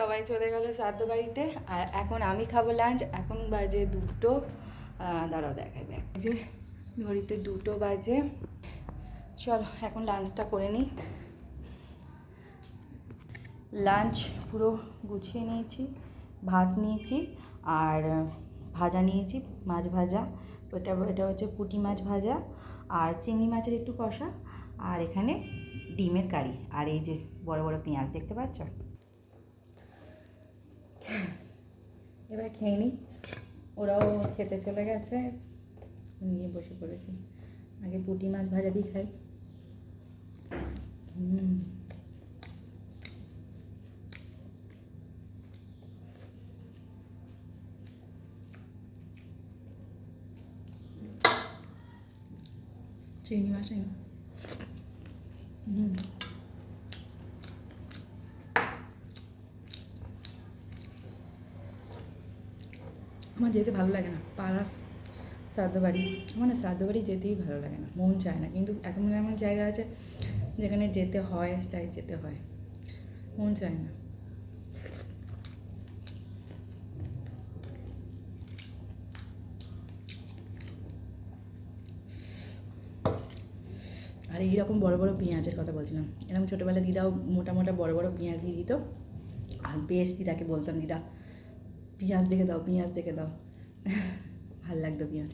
সবাই চলে গেল শ্রাদ্ধ বাড়িতে, আর এখন আমি খাবো লাঞ্চ। এখন বাজে 2টো, দাঁড়াও দেখাই দেখ যে ঘড়িতে 2টো বাজে। চলো এখন লাঞ্চটা করে নিই। লাঞ্চ পুরো গুছিয়ে নিয়েছি, ভাত নিয়েছি আর ভাজা নিয়েছি, মাছ ভাজা। এটা হচ্ছে পুঁটি মাছ ভাজা আর চিংড়ি মাছের একটু কষা, আর এখানে ডিমের কারি, আর এই যে বড় বড় পেঁয়াজ দেখতে পাচ্ছ। এবার খেয়ে নিই। ওরাও খেতে চলে গেছে, নিয়ে বসে পড়েছি। আগে পুঁটি মাছ ভাজা দিয়ে খাই। চিংড়ি মাছ নেই। আমার যেতে ভালো লাগে না পাড়া শ্রাদ্ধ বাড়ি, মানে শ্রাদ্ধ বাড়ি যেতেই ভালো লাগে না, মন চায় না। কিন্তু এখন এমন জায়গা আছে যেখানে যেতে হয়, তাই যেতে হয়, মন চায় না। আর এইরকম বড় বড় পেঁয়াজের কথা বলছিলাম, এরকম ছোটোবেলা দিদাও মোটা মোটা বড় বড় পেঁয়াজ দিয়ে দিত, আর বেশ দিদাকে বলতাম দিদা পেঁয়াজ দেখে দাও, পেঁয়াজ দেখে দাও। ভাল লাগতো পেঁয়াজ।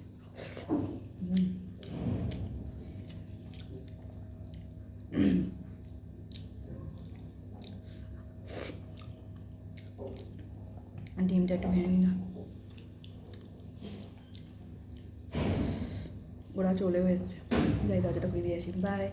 ডিমটা একটু ভেঙে না, ওরা চলেও এসছে। যাই দরজাটা খুলে দিয়ে আসি। বাই।